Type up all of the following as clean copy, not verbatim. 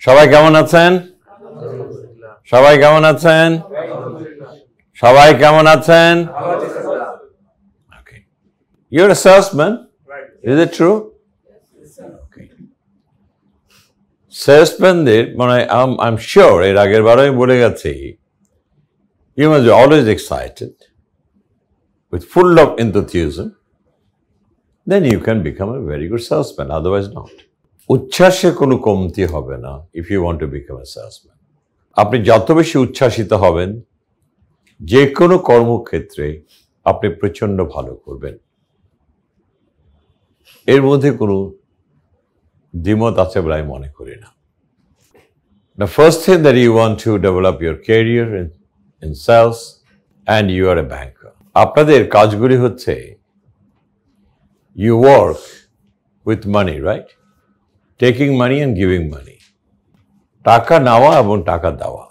সবাই কেমন আছেন? সবাই কেমন আছেন? সবাই কেমন আছেন? Okay. You're a salesman, is it true? Okay. Salesmanদের মানে I'm sure এর আগের বারে আমি বলে গেছি, you must be always excited, with full of enthusiasm, then you can become a very good salesman, otherwise not. উচ্ছ্বাসে কোনো কমতি হবে না if you want to become a salesman. আপনি যত বেশি উচ্ছ্বাসিত হবেন, যে কোনো কর্মক্ষেত্রে আপনি প্রচণ্ড ভালো করবেন। এর মধ্যে কোনো দ্বিমত আছে বলে আমি মনে করি না। The first thing that you want to develop your career in sales and you are a banker. আপনাদের কাজগুলি হচ্ছে you work with money, right? Taking money and giving money. টাকা নেওয়া এবং টাকা দেওয়া,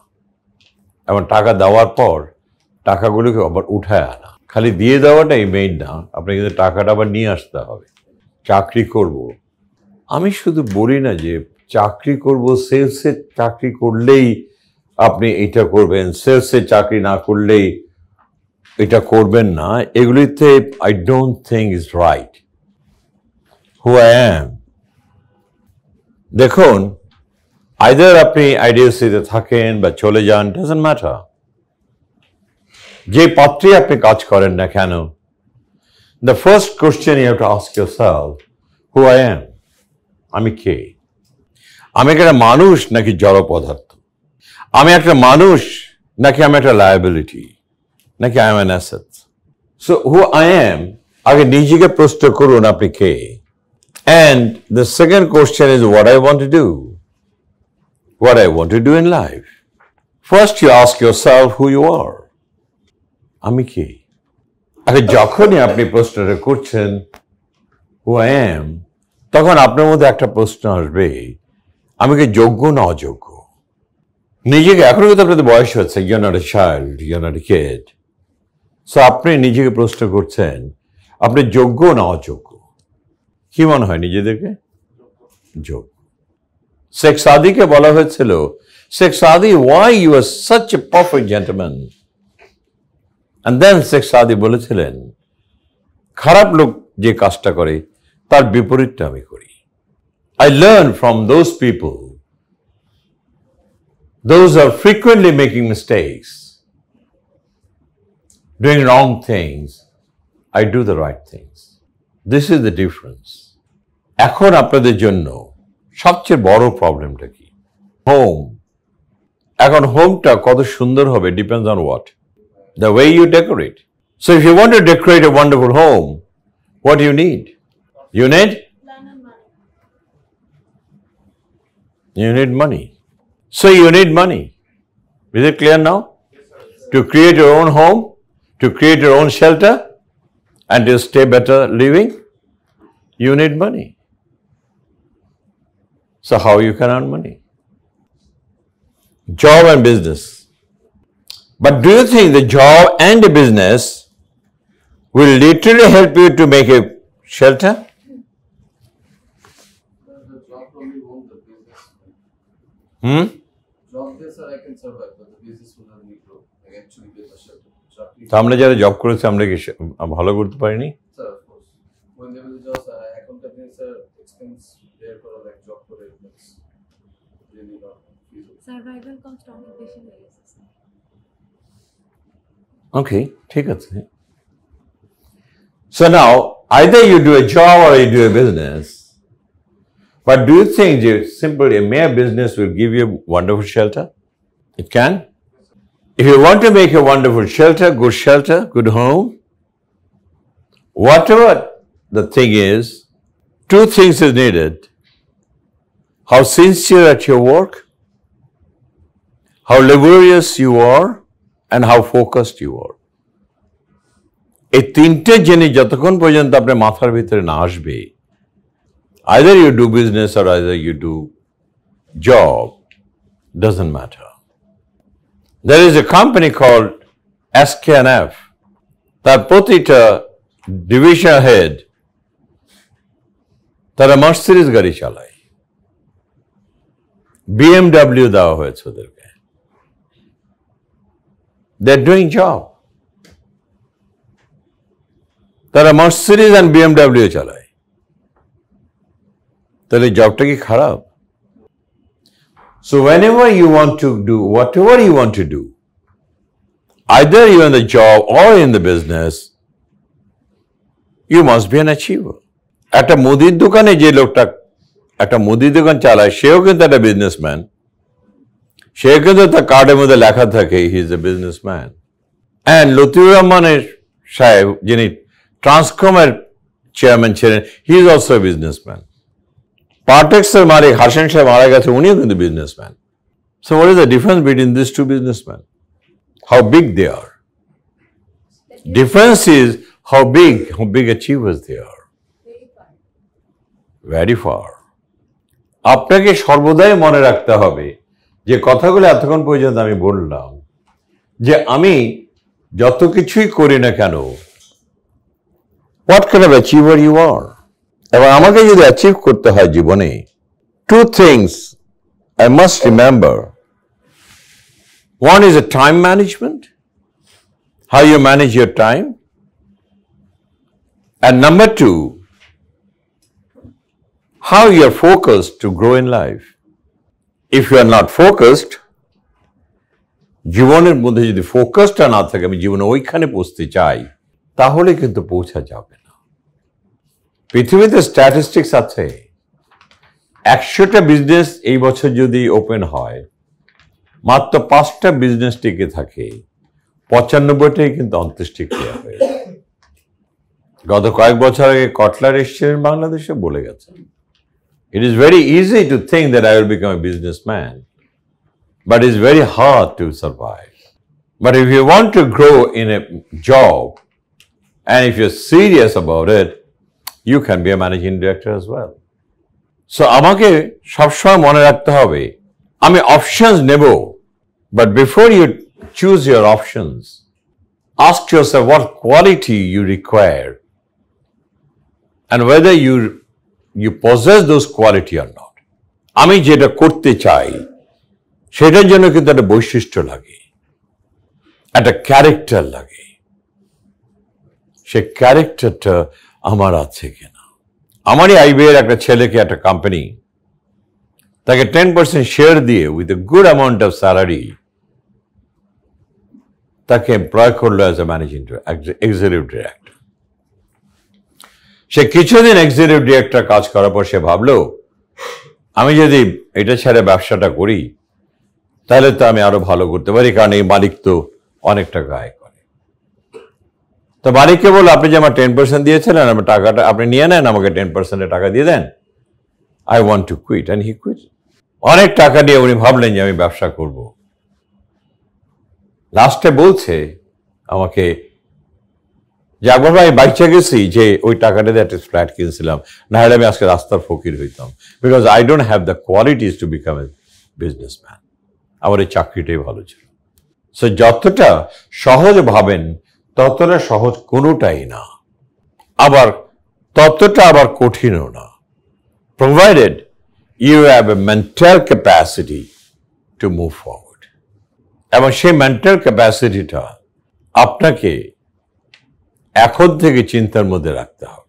এবং টাকা দেওয়ার পর টাকাগুলোকে আবার উঠায় আনা। খালি দিয়ে দেওয়াটাই মেইন না, আপনি কিন্তু টাকাটা আবার নিয়ে আসতে হবে। চাকরি করব, আমি শুধু বলি না যে চাকরি করব, সেলসে চাকরি করলেই আপনি এটা করবেন, সেলসে চাকরি না করলেই এটা করবেন না। এগুলিতে I don't think is right. Who I অ্যাম, দেখুন, আইদার আপনি আইডিএসিতে থাকেন বা চলে যান, ডাজন্ট ম্যাটার। যে পাত্রে আপনি কাজ করেন না কেন, the first question you have to ask yourself, who I am, আমি কে? আমি একটা মানুষ নাকি জড় পদার্থ? আমি একটা মানুষ নাকি আমি একটা লায়াবিলিটি, নাকি I am an asset? So who I অ্যাম, আগে নিজেকে প্রশ্ন করুন আপনি কে। And the second question is what I want to do. What I want to do in life. First you ask yourself who you are. আমি কে? আগে যখনই আপনি প্রশ্নটা করছেন who I am, তখন আপনার মধ্যে একটা প্রশ্ন আসবে, আমি কি যোগ্য না অযোগ্য? নিজেকে, এখনো কিন্তু আপনাদের বয়স হচ্ছে, you're not a child, you're not a kid. So আপনি নিজেকে প্রশ্ন করছেন আপনি যোগ্য না অযোগ্য? কি মনে হয় নিজেদেরকে? যোগ্য। শেখ সাদিকে বলা হয়েছিল, শেখ সাদি, why you are such a perfect gentleman? And then Sheikh সাদি বলেছিলেন, খারাপ লোক যে কাজটা করে তার বিপরীতটা আমি করি। I learn from those people. Those are frequently making mistakes, doing wrong things. I do the right things. This is the difference. এখন আপনাদের জন্য সবচেয়ে বড় প্রবলেমটা কি? হোম। এখন হোমটা কত সুন্দর হবে depends on what? The way you decorate. So if you want to decorate a wonderful home, what you need? You need money. So you need money. Is it clear now? To create your own home, to create your own shelter, and to stay better living, you need money. So how you can earn money? Job and business. But do you think the job and the business will literally help you to make a shelter? The job only won't, the business. Job this or I can survive, but the business will help me grow. Like actually build a shelter. তো আমরা যারা job করেছি আমরা কি ভালো করতে পারিনি? Sir, of course. When there was just accounting, sir, expense there for like job for it, that's really not feasible. Survival comes from the patient areas. Okay, ঠিক আছে। So now, either you do a job or you do a business. But do you think simply a mere business will give you wonderful shelter? It can. If you want to make a wonderful shelter, good home, whatever the thing is, two things is needed. How sincere at your work, how laborious you are, and how focused you are. এই তিনটে জিনিস যতক্ষণ পর্যন্ত আপনার মাথার ভিতরে না আসবে, either you do business or either you do job, doesn't matter. There is a company called SKNF. তার প্রতিটা ডিভিশন হেড তারা মার্সিডিজ গাড়ি চালায়। BMW দেওয়া হয়েছে ওদেরকে। They're doing job. তারা মার্সিডিজ and BMW চালায়। তাহলে জবটা কি খারাপ? So whenever you want to do whatever you want to do, either you're in the job or in the business, you must be an achiever. একটা মুদির দোকানে যে লোকটা একটা মুদির দোকান চালায় সেও কিন্তু একটা বিজনেসম্যান, সে কিন্তু তার কার্ডের মধ্যে লেখা থাকে he is a businessman. And Latifur রহমানের সাহেব যিনি ট্রান্সকমের চেয়ারম্যান ছিলেন, he is also a businessman. পার্টেক্সের মালিক হাসেন সাহেব মারা গেছে, উনিও কিন্তু businessman. So what is the difference between this two businessman? How big they are. Difference is how big achievers they are. Very far. আপনাকে সর্বদাই মনে রাখতে হবে যে কথাগুলো এতক্ষণ পর্যন্ত আমি বললাম, যে আমি যত কিছুই করি না কেন, what kind of achiever you are. এবং আমাকে যদি অ্যাচিভ করতে হয় জীবনে, two things I must remember. One is a time management, how you manage your time. And number two, how you are focused to grow in life. If you are not focused, জীবনের মধ্যে যদি ফোকাসটা না থাকে, আমি জীবনে ওইখানে পৌঁছতে চাই, তাহলে কিন্তু পৌঁছা যাবে না। পৃথিবীতে স্ট্যাটিস্টিক্স আছে, 100টা বিজনেস এই বছর যদি ওপেন হয়, মাত্র 5টা বিজনেস টিকে থাকে, 95টাই কিন্তু অন্ত্যেষ্টিক্রিয়া হয়ে যায়। গত কয়েক বছর আগে কটলার এসেছিলেন বাংলাদেশে, বলে গেছেন, it is very easy to think that I will become a businessman, but it's very hard to survive. But if you want to grow in a job, and if you're serious about it, you can be a managing director as well. So আমাকে সবসময় মনে রাখতে হবে, আমি options নেব, but before you choose your options, ask yourself what quality you require and whether you possess those quality or not. আমি যেটা করতে চাই সেটার জন্য কিন্তু একটা বৈশিষ্ট্য লাগে, একটা ক্যারেক্টার লাগে। সে ক্যারেক্টারটা আমার আছে কিনা। আমারই আইবিএর একটা ছেলেকে একটা কোম্পানি তাকে 10% শেয়ার দিয়ে with a good amount of salary তাকে এমপ্লয় করলো as a managing executive director. সে কিছুদিন এক্সিকিউটিভ ডিরেক্টর কাজ করার পর সে ভাবলো, আমি যদি এটা ছেড়ে ব্যবসাটা করি তাহলে তো আমি আরো ভালো করতে পারি, কারণ এই মালিক তো অনেক টাকা আয় করে। তো মালিককে বললো, আপনি যে আমার 10% দিয়েছিলেন, আমার টাকাটা আপনি নিয়ে নেন, আমাকে 10% টাকা দিয়ে দেন, I want to quit. And he quit. অনেক টাকা নিয়ে উনি ভাবলেন যে আমি ব্যবসা করব। লাস্টে বলছে আমাকে যে, একবার আমি বাইচা গেছি যে ওই টাকাটা দিয়ে একটা ফ্ল্যাট কিনছিলাম, না হলে আমি আজকে রাস্তার ফকির হইতাম, because I don't have the qualities to become a businessman. আমার এই চাকরিটাই ভালো ছিল। সো যতটা সহজ ভাবেন ততটা সহজ কোনোটাই না, আবার ততটা আবার কঠিনও না, provided you have a mental capacity to move forward. এবং সেই মেন্টাল ক্যাপাসিটিটা আপনাকে এখন থেকে চিন্তার মধ্যে রাখতে হবে।